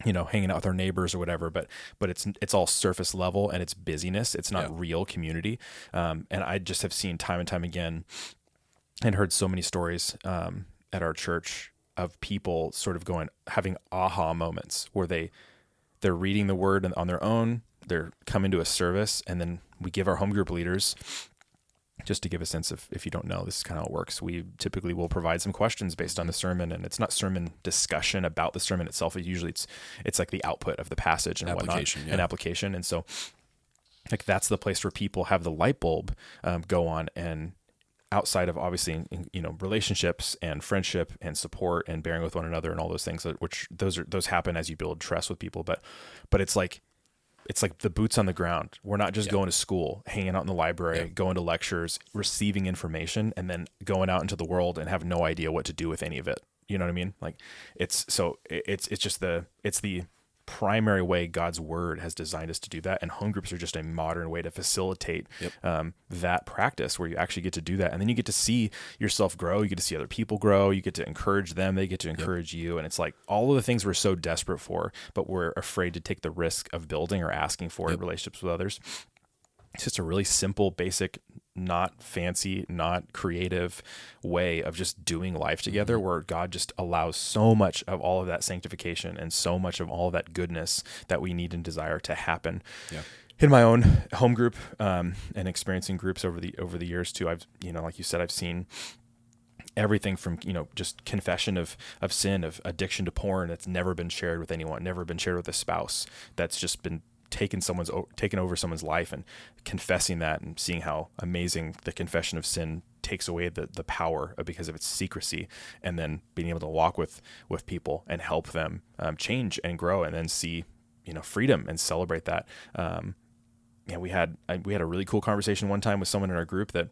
hanging out with our neighbors or whatever, but it's all surface level, and it's busyness. It's not real community. And I just have seen time and time again and heard so many stories at our church of people sort of having aha moments where they're reading the word on their own, they're coming to a service, and then we give our home group leaders, just to give a sense of, if you don't know, this is kind of how it works. We typically will provide some questions based on the sermon, and it's not sermon discussion about the sermon itself. It's like the output of the passage and whatnot, an application. And so like that's the place where people have the light bulb go on, and outside of obviously, relationships and friendship and support and bearing with one another and all those things, which those happen as you build trust with people. But it's like the boots on the ground. We're not just going to school, hanging out in the library, going to lectures, receiving information, and then going out into the world and have no idea what to do with any of it. You know what I mean? Like it's just the primary way God's word has designed us to do that. And home groups are just a modern way to facilitate that practice where you actually get to do that. And then you get to see yourself grow. You get to see other people grow. You get to encourage them. They get to encourage you. And it's like all of the things we're so desperate for, but we're afraid to take the risk of building or asking for in relationships with others. It's just a really simple, basic, not fancy, not creative way of just doing life together, where God just allows so much of all of that sanctification and so much of all of that goodness that we need and desire to happen. Yeah. In my own home group and experiencing groups over the years too, I've, like you said, I've seen everything from, just confession of sin, of addiction to porn that's never been shared with anyone, never been shared with a spouse, that's just been taken over someone's life, and confessing that and seeing how amazing the confession of sin takes away the power because of its secrecy, and then being able to walk with people and help them change and grow, and then see freedom and celebrate that. We had a really cool conversation one time with someone in our group that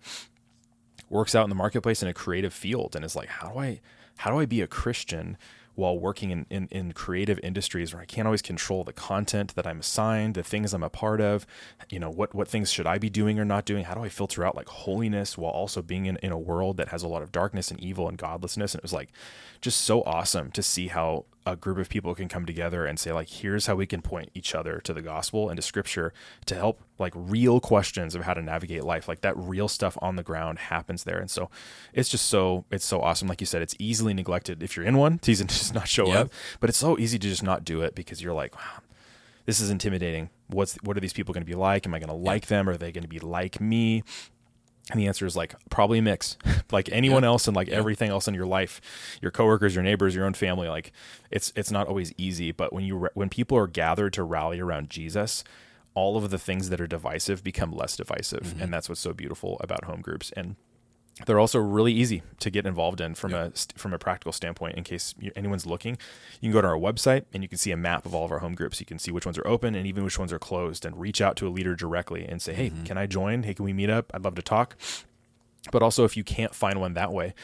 works out in the marketplace in a creative field, and is like, how do I be a Christian while working in creative industries where I can't always control the content that I'm assigned, the things I'm a part of, what things should I be doing or not doing? How do I filter out like holiness while also being in a world that has a lot of darkness and evil and godlessness? And it was like just so awesome to see how a group of people can come together and say, like, here's how we can point each other to the gospel and to scripture to help, like, real questions of how to navigate life. Like, that real stuff on the ground happens there. And so it's so awesome. Like you said, it's easily neglected if you're in one. It's easy to just not show up, but it's so easy to just not do it because you're like, wow, this is intimidating. What are these people going to be like? Am I going to like them? Are they going to be like me? And the answer is like probably a mix, like anyone else, and like everything else in your life, your coworkers, your neighbors, your own family. Like it's not always easy, but when people are gathered to rally around Jesus, all of the things that are divisive become less divisive, and that's what's so beautiful about home groups. And they're also really easy to get involved in from a practical standpoint. In case anyone's looking, you can go to our website and you can see a map of all of our home groups. You can see which ones are open and even which ones are closed, and reach out to a leader directly and say, hey, can I join? Hey, can we meet up? I'd love to talk. But also, if you can't find one that way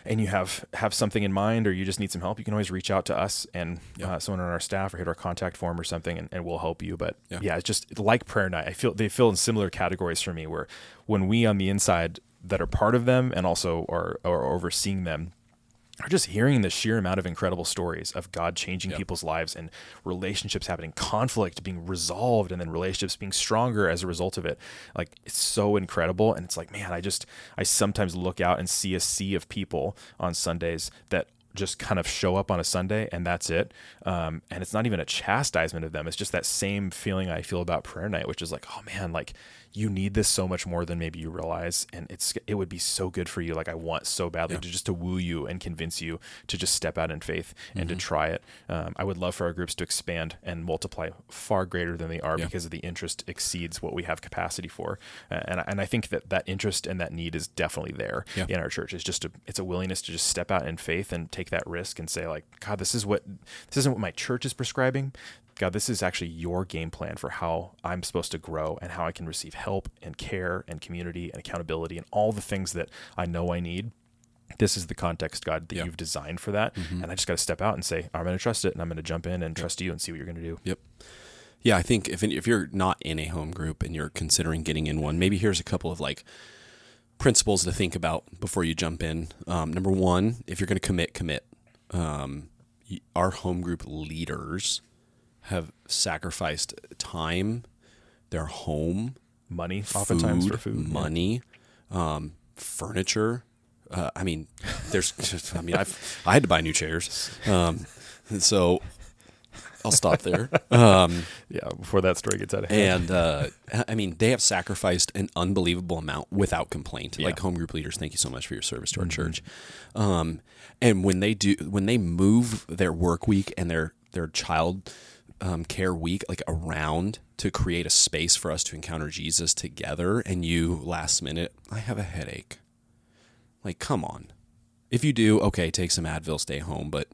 and you have something in mind, or you just need some help, you can always reach out to us and someone on our staff, or hit our contact form or something, and we'll help you. But it's just like prayer night. They feel in similar categories for me, where when we on the inside that are part of them and also are overseeing them are just hearing the sheer amount of incredible stories of God changing people's lives, and relationships happening, conflict being resolved, and then relationships being stronger as a result of it. Like, it's so incredible. And it's like, man, I sometimes look out and see a sea of people on Sundays that just kind of show up on a Sunday and that's it. And it's not even a chastisement of them. It's just that same feeling I feel about prayer night, which is like, oh man, like, you need this so much more than maybe you realize. And it would be so good for you. Like, I want so badly to woo you and convince you to just step out in faith and to try it. I would love for our groups to expand and multiply far greater than they are, because of the interest exceeds what we have capacity for. And I think that interest and that need is definitely there in our church. It's a willingness to just step out in faith and take that risk and say, like, God, this isn't what my church is prescribing. God, this is actually your game plan for how I'm supposed to grow and how I can receive help and care and community and accountability and all the things that I know I need. This is the context, God, that you've designed for that. And I just got to step out and say, I'm going to trust it, and I'm going to jump in and trust you and see what you're going to do. Yep. Yeah, I think if you're not in a home group and you're considering getting in one, maybe here's a couple of like principles to think about before you jump in. Number one, if you're going to commit. Our home group leaders have sacrificed time, their home, money, oftentimes for food, money, furniture. I had to buy new chairs. So I'll stop there. Before that story gets out of hand. And they have sacrificed an unbelievable amount without complaint. Like, home group leaders, thank you so much for your service to our church. And when they move their work week and their child care week like around to create a space for us to encounter Jesus together, and you last minute, I have a headache. Like, come on. If you do, okay, take some Advil, stay home, but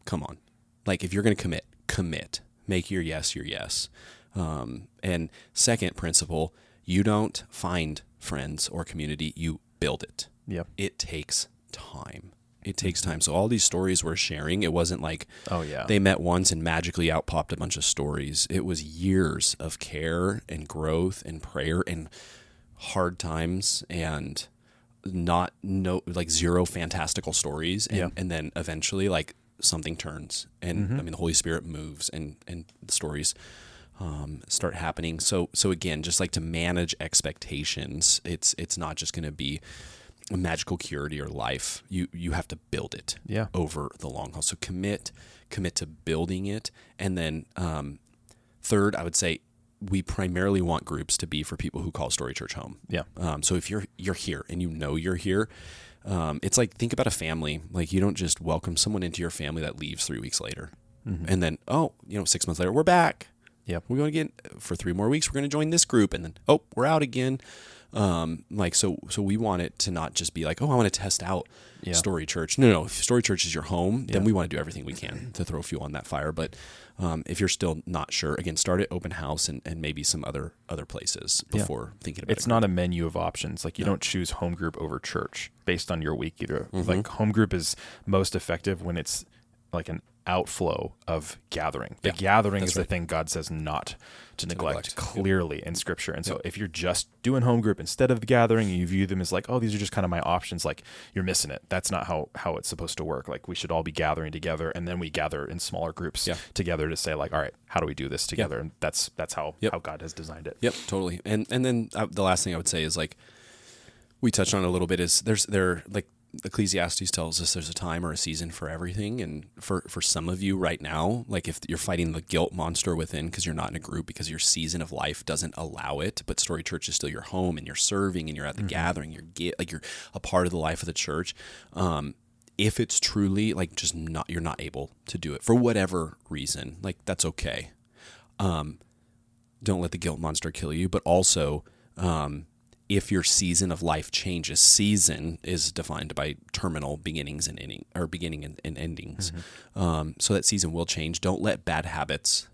come on. Like, if you're going to commit. Make your yes your yes. And second principle, you don't find friends or community, you build it. Yep. It takes time. It takes time. So all these stories we're sharing, it wasn't like Oh yeah. they met once and magically out popped a bunch of stories. It was years of care and growth and prayer and hard times and zero fantastical stories. And then eventually like something turns and I mean, the Holy Spirit moves and the stories start happening. So again, just like to manage expectations, it's not just going to be a magical cure to your life. You have to build it over the long haul. So commit to building it. And then third, I would say we primarily want groups to be for people who call Story Church home. Yeah. So if you're here and you know you're here, it's like, think about a family. Like, you don't just welcome someone into your family that leaves 3 weeks later. And then, 6 months later, we're back. Yep. We're going to get for 3 more weeks. We're going to join this group, and then we're out again. So we want it to not just be like, I want to test out Story Church. No. If Story Church is your home, then we want to do everything we can to throw fuel on that fire. But if you're still not sure, again, start at open house and maybe some other places before thinking about it. It's not a menu of options. Like, you don't choose home group over church based on your week either. Like, home group is most effective when it's like an outflow of gathering. The gathering is the thing God says not to neglect clearly in Scripture. And so if you're just doing home group instead of the gathering, and you view them as like, these are just kind of my options, like, you're missing it. That's not how it's supposed to work. Like, we should all be gathering together, and then we gather in smaller groups together to say, like, all right, how do we do this together? And that's how God has designed it. Yep, totally. And then the last thing I would say is, like, we touched on it a little bit, is there like Ecclesiastes tells us there's a time or a season for everything. And for some of you right now, like, if you're fighting the guilt monster within because you're not in a group, because your season of life doesn't allow it, but Story Church is still your home, and you're serving, and you're at the gathering, you're a part of the life of the church. If it's truly like you're not able to do it for whatever reason, like, that's okay. Don't let the guilt monster kill you, but also, if your season of life changes, season is defined by terminal beginnings and beginning and endings. So that season will change. Don't let bad habits,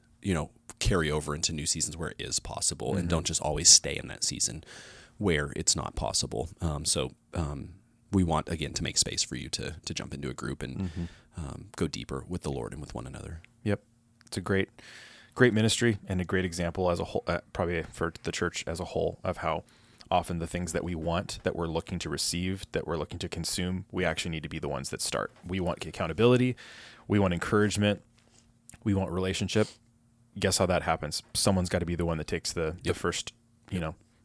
carry over into new seasons where it is possible, and don't just always stay in that season where it's not possible. We want, again, to make space for you to jump into a group and go deeper with the Lord and with one another. Yep. It's a great ministry and a great example as a whole, probably for the church as a whole, of how often the things that we want, that we're looking to receive, that we're looking to consume, we actually need to be the ones that start. We want accountability. We want encouragement. We want relationship. Guess how that happens? Someone's got to be the one that takes the first,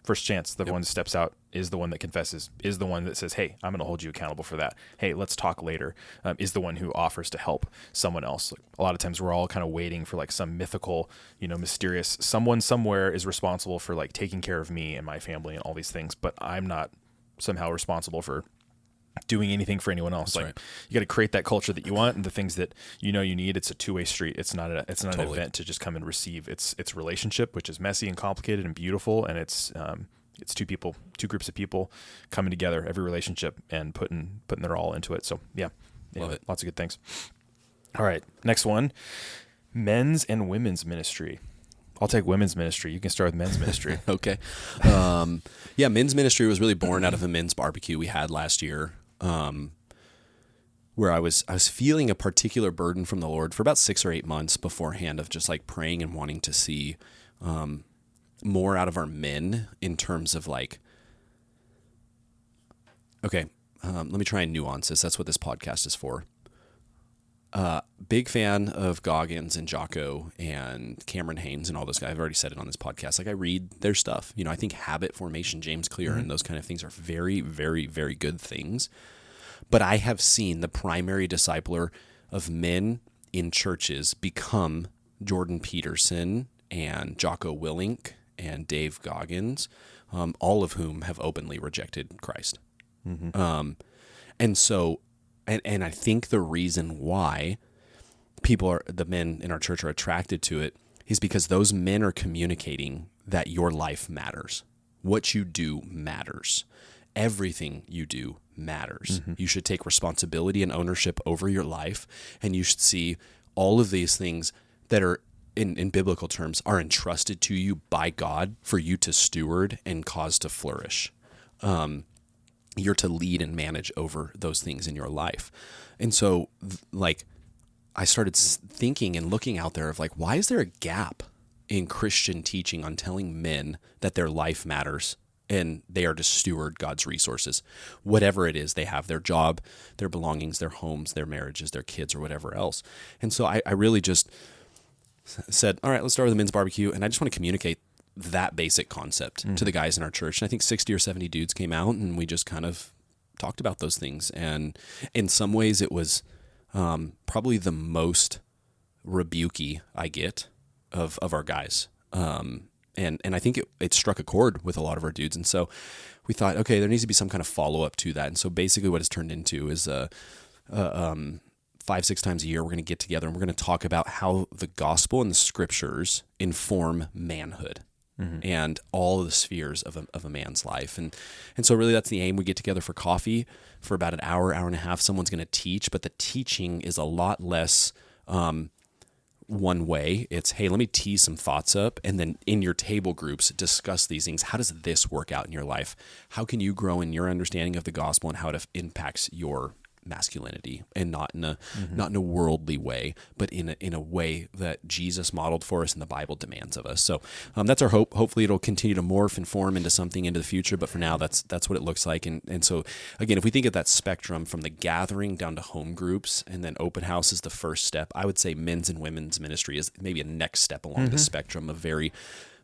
first chance. The one that steps out is the one that confesses, is the one that says, hey, I'm going to hold you accountable for that. Hey, let's talk later. Is the one who offers to help someone else. Like, a lot of times we're all kind of waiting for like some mythical, mysterious someone somewhere is responsible for like taking care of me and my family and all these things, but I'm not somehow responsible for doing anything for anyone else. That's like, you got to create that culture that you want, and the things that you need. It's a two-way street. It's not an event to just come and receive. It's relationship, which is messy and complicated and beautiful, and it's two groups of people coming together, every relationship, and putting their all into it. So Love it. Lots of good things. All right, next one, men's and women's ministry. I'll take women's ministry. You can start with men's ministry. Okay. Men's ministry was really born out of a men's barbecue we had last year, where I was feeling a particular burden from the Lord for about 6 or 8 months beforehand, of just like praying and wanting to see more out of our men in terms of like, okay, let me try and nuance this. That's what this podcast is for. Big fan of Goggins and Jocko and Cameron Haynes and all those guys. I've already said it on this podcast. Like, I read their stuff. I think habit formation, James Clear, and those kind of things are very, very, very good things. But I have seen the primary discipler of men in churches become Jordan Peterson and Jocko Willink and Dave Goggins, all of whom have openly rejected Christ. And so, and I think the reason why the men in our church are attracted to it is because those men are communicating that your life matters. What you do matters. Everything you do matters. You should take responsibility and ownership over your life, and you should see all of these things that are, in biblical terms, are entrusted to you by God for you to steward and cause to flourish. you're to lead and manage over those things in your life. And so like I started thinking and looking out there of like, why is there a gap in Christian teaching on telling men that their life matters and they are to steward God's resources, whatever it is they have, their job, their belongings, their homes, their marriages, their kids, or whatever else. And so I really just said, all right, let's start with the men's barbecue. And I just want to communicate that basic concept to the guys in our church. And I think 60 or 70 dudes came out and we just kind of talked about those things. And in some ways it was probably the most rebukey I get of our guys. And I think it struck a chord with a lot of our dudes. And so we thought, okay, there needs to be some kind of follow-up to that. And so basically what it's turned into is 5-6 times a year, we're going to get together and we're going to talk about how the gospel and the scriptures inform manhood and all of the spheres of a man's life. And so really that's the aim. We get together for coffee for about an hour, hour and a half. Someone's going to teach, but the teaching is a lot less one way. It's, hey, let me tee some thoughts up, and then in your table groups, discuss these things. How does this work out in your life? How can you grow in your understanding of the gospel and how it impacts your masculinity, and not in a worldly way, but in a way that Jesus modeled for us and the Bible demands of us. So that's our hope. Hopefully it'll continue to morph and form into something into the future, but for now that's what it looks like. And so again, if we think of that spectrum from the gathering down to home groups, and then open house is the first step, I would say men's and women's ministry is maybe a next step along the spectrum of very,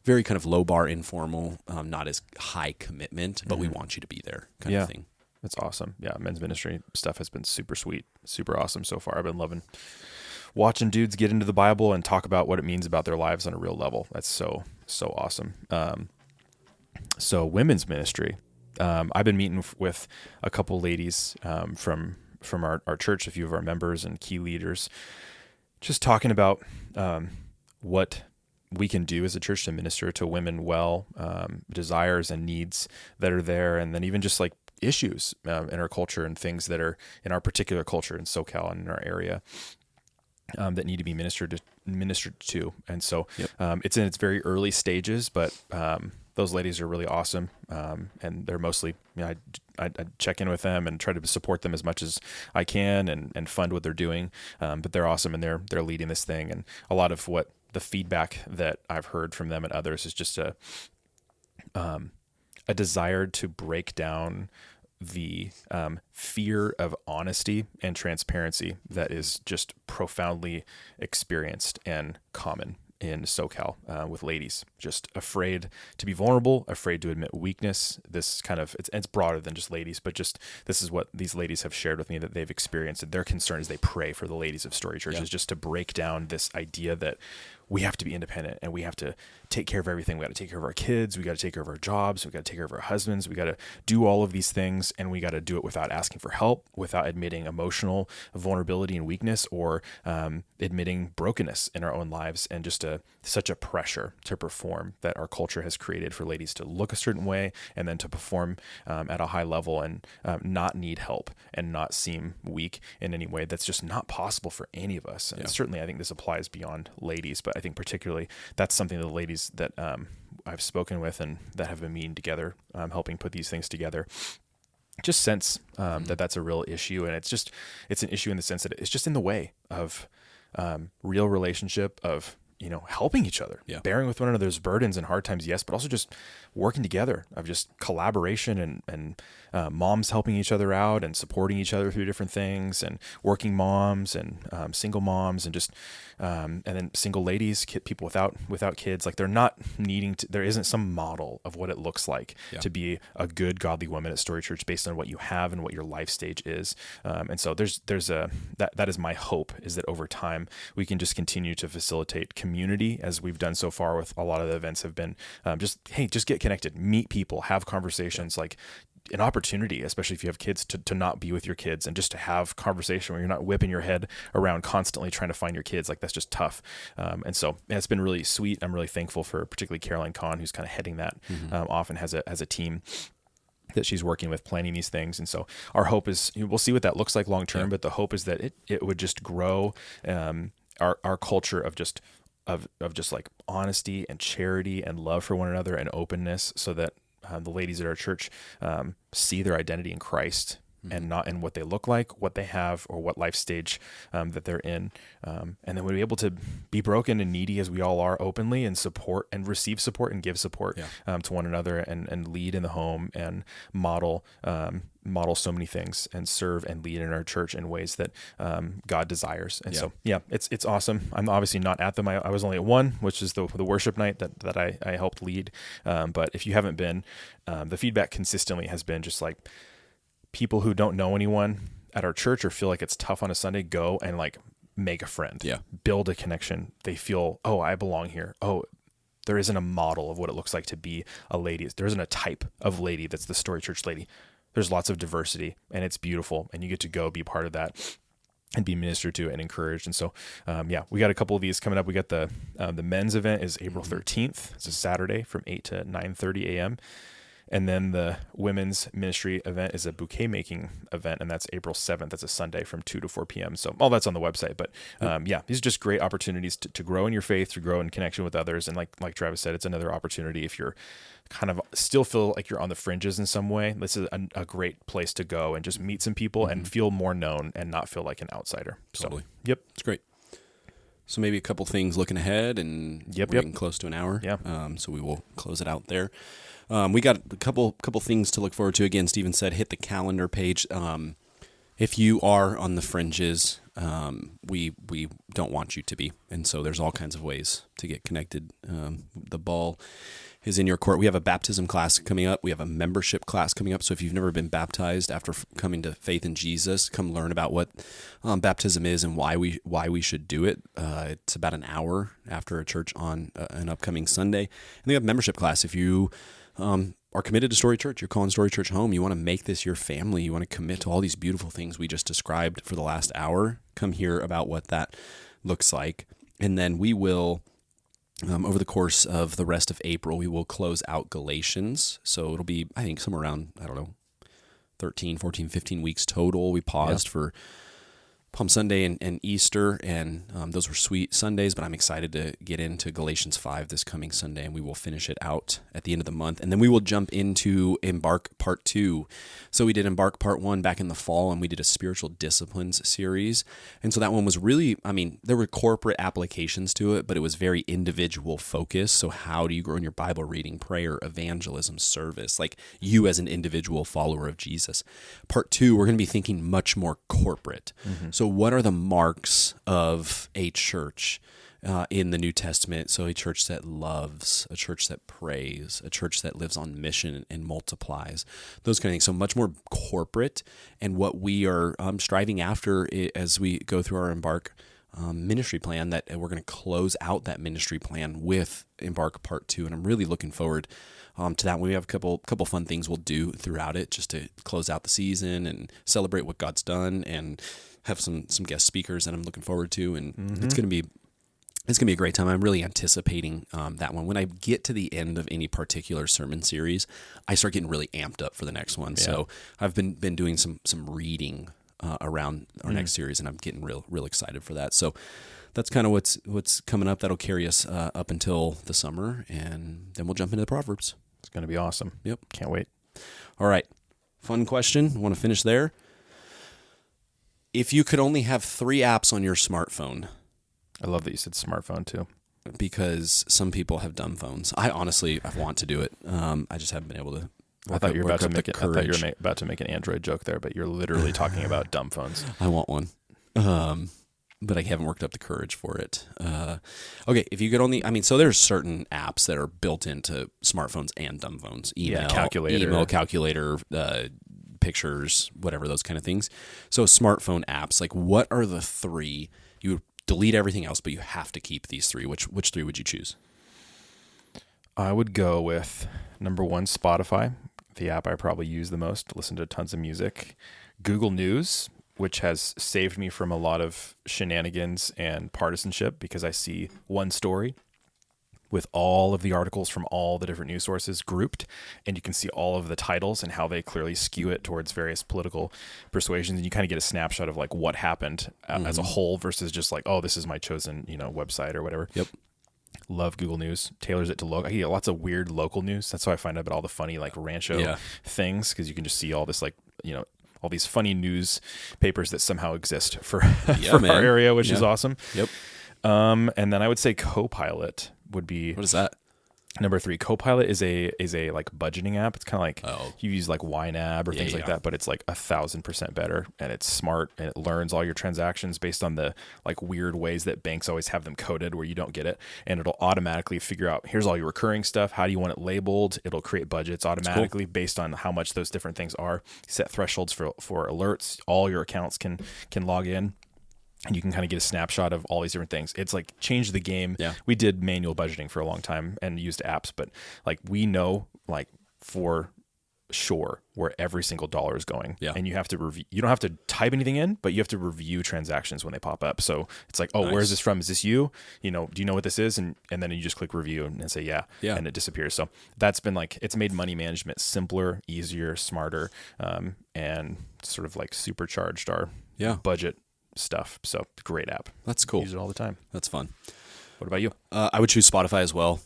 very kind of low bar, informal, not as high commitment, but we want you to be there kind of thing. That's awesome. Yeah, men's ministry stuff has been super sweet, super awesome so far. I've been loving watching dudes get into the Bible and talk about what it means about their lives on a real level. That's so awesome. So women's ministry, I've been meeting with a couple ladies from our church, a few of our members and key leaders, just talking about what we can do as a church to minister to women well, desires and needs that are there, and then even just like issues in our culture and things that are in our particular culture in SoCal and in our area that need to be ministered to. And so it's in its very early stages, but those ladies are really awesome. And they're mostly, I check in with them and try to support them as much as I can and fund what they're doing. But they're awesome, and they're leading this thing. And a lot of what the feedback that I've heard from them and others is just a desire to break down the fear of honesty and transparency that is just profoundly experienced and common in SoCal with ladies, just afraid to be vulnerable, afraid to admit weakness. This kind of, it's broader than just ladies, but just this is what these ladies have shared with me that they've experienced. And their concern as they pray for the ladies of Story Church is just to break down this idea that we have to be independent and we have to take care of everything. We got to take care of our kids. We got to take care of our jobs. We got to take care of our husbands. We got to do all of these things, and we got to do it without asking for help, without admitting emotional vulnerability and weakness, or admitting brokenness in our own lives, and just such a pressure to perform that our culture has created for ladies to look a certain way and then to perform at a high level and not need help and not seem weak in any way. That's just not possible for any of us. And certainly I think this applies beyond ladies, but I think particularly that's something that the ladies that I've spoken with and that have been meeting together, helping put these things together, just sense that that's a real issue. And it's an issue in the sense that it's just in the way of real relationship, of helping each other, bearing with one another's burdens and hard times, yes, but also just working together, of just collaboration and moms helping each other out and supporting each other through different things, and working moms and single moms, and just and then single ladies, people without kids. Like, they're not needing to, there isn't some model of what it looks like to be a good godly woman at Story Church based on what you have and what your life stage is. And so there's that is my hope, is that over time we can just continue to facilitate community, as we've done so far with a lot of the events have been just get connected, meet people, have conversations, like an opportunity, especially if you have kids, to not be with your kids and just to have conversation where you're not whipping your head around constantly trying to find your kids. Like, that's just tough. And so it's been really sweet. I'm really thankful for particularly Caroline Kahn, who's kind of heading that off and has a team that she's working with, planning these things. And so our hope is, we'll see what that looks like long term, but the hope is that it would just grow our culture of just like honesty and charity and love for one another and openness, so that the ladies at our church see their identity in Christ and not in what they look like, what they have, or what life stage that they're in. And then we're able to be broken and needy as we all are openly, and support and receive support and give support to one another, and lead in the home, and model so many things, and serve and lead in our church in ways that God desires. And so, it's awesome. I'm obviously not at them. I was only at one, which is the worship night that I helped lead. But if you haven't been, the feedback consistently has been just like, people who don't know anyone at our church or feel like it's tough on a Sunday, go and like make a friend, build a connection. They feel, oh, I belong here. Oh, there isn't a model of what it looks like to be a lady. There isn't a type of lady that's the Story Church lady. There's lots of diversity, and it's beautiful, and you get to go be part of that and be ministered to and encouraged. And so, we got a couple of these coming up. We got the men's event is April 13th. It's a Saturday from 8 to 9:30 a.m. And then the women's ministry event is a bouquet making event, and that's April 7th. That's a Sunday from 2 to 4 p.m. So all that's on the website. But these are just great opportunities to grow in your faith, to grow in connection with others. And like Travis said, it's another opportunity if you're kind of still feel like you're on the fringes in some way. This is a great place to go and just meet some people and feel more known and not feel like an outsider. Totally. So, yep. It's great. So maybe a couple things looking ahead, and we're getting close to an hour. Yeah. So we will close it out there. We got a couple things to look forward to. Again, Stephen said, hit the calendar page. If you are on the fringes, we don't want you to be. And so there's all kinds of ways to get connected. The ball is in your court. We have a baptism class coming up. We have a membership class coming up. So if you've never been baptized after coming to faith in Jesus, come learn about what baptism is and why we should do it. It's about an hour after a church on an upcoming Sunday. And we have a membership class. If you are committed to Story Church, you're calling Story Church home, you want to make this your family, you want to commit to all these beautiful things we just described for the last hour, come hear about what that looks like. And then we will, over the course of the rest of April, we will close out Galatians. So it'll be, I think, somewhere around, 13, 14, 15 weeks total. We paused for Palm Sunday and Easter, and those were sweet Sundays, but I'm excited to get into Galatians 5 this coming Sunday, and we will finish it out at the end of the month. And then we will jump into Embark Part 2. So we did Embark Part 1 back in the fall, and we did a spiritual disciplines series. And so that one was really, there were corporate applications to it, but it was very individual focused. So how do you grow in your Bible reading, prayer, evangelism, service, like you as an individual follower of Jesus? Part 2, we're going to be thinking much more corporate. So what are the marks of a church in the New Testament? So a church that loves, a church that prays, a church that lives on mission and multiplies, those kind of things. So much more corporate, and what we are striving after as we go through our Embark ministry plan, that we're going to close out that ministry plan with Embark Part 2. And I'm really looking forward to that. We have a couple fun things we'll do throughout it just to close out the season and celebrate what God's done, and have some guest speakers that I'm looking forward to, and it's gonna be a great time. I'm really anticipating that one. When I get to the end of any particular sermon series, I start getting really amped up for the next one. Yeah. So I've been doing some reading around our next series, and I'm getting real excited for that. So that's kind of what's coming up. That'll carry us up until the summer, and then we'll jump into the Proverbs. It's gonna be awesome. Yep, can't wait. All right, fun question. Want to finish there? If you could only have 3 apps on your smartphone. I love that you said smartphone too. Because some people have dumb phones. I want to do it. I just haven't been able to. I thought you were about to make an Android joke there, but you're literally talking about dumb phones. I want one. But I haven't worked up the courage for it. Okay, if you could only, so there's certain apps that are built into smartphones and dumb phones. Email calculator, pictures, whatever, those kind of things. So smartphone apps, like what are the 3? You delete everything else, but you have to keep these 3. Which 3 would you choose? I would go with number 1, Spotify, the app I probably use the most, listen to tons of music. Google News, which has saved me from a lot of shenanigans and partisanship, because I see one story with all of the articles from all the different news sources grouped, and you can see all of the titles and how they clearly skew it towards various political persuasions, and you kind of get a snapshot of like what happened as a whole versus just like, oh, this is my chosen website or whatever. Yep. Love Google News. Tailors it to local. I get lots of weird local news. That's how I find out about all the funny like Rancho things, because you can just see all this like, all these funny newspapers that somehow exist for our area, which is awesome. Yep. And then I would say Copilot would be. What is that? Number 3, Copilot is a like budgeting app. It's kind of like you use like YNAB or things like that, but it's like 1,000% better, and it's smart, and it learns all your transactions based on the like weird ways that banks always have them coded where you don't get it, and it'll automatically figure out, here's all your recurring stuff. How do you want it labeled? It'll create budgets automatically based on how much those different things are. Set thresholds for alerts. All your accounts can log in. And you can kind of get a snapshot of all these different things. It's like changed the game. Yeah. We did manual budgeting for a long time and used apps, but like we know like for sure where every single dollar is going. Yeah. And you have to review. You don't have to type anything in, but you have to review transactions when they pop up. So it's like, oh, where is this from? Is this you? Do you know what this is? And then you just click review and say yeah, and it disappears. So that's been like, it's made money management simpler, easier, smarter, and sort of like supercharged our budget stuff. So great app. That's cool. Use it all the time. That's fun. What about you? I would choose Spotify as well.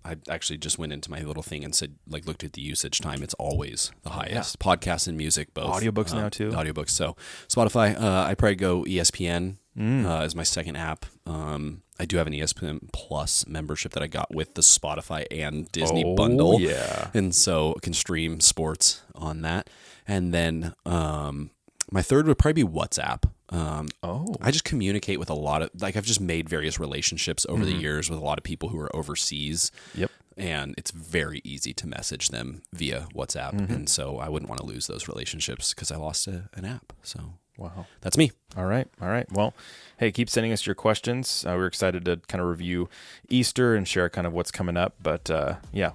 I actually just went into my little thing and said, like, looked at the usage time. It's always the highest. Podcasts and music, both. Audiobooks now too. Audiobooks. So Spotify, I probably go ESPN as my second app. I do have an ESPN Plus membership that I got with the Spotify and Disney bundle. Yeah. And so I can stream sports on that. And then my third would probably be WhatsApp. I just communicate with a lot of, like, I've just made various relationships over the years with a lot of people who are overseas. Yep. And it's very easy to message them via WhatsApp. And so I wouldn't want to lose those relationships because I lost an app. So wow, that's me. All right. Well, hey, keep sending us your questions. We're excited to kind of review Easter and share kind of what's coming up. But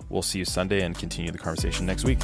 we'll see you Sunday and continue the conversation next week.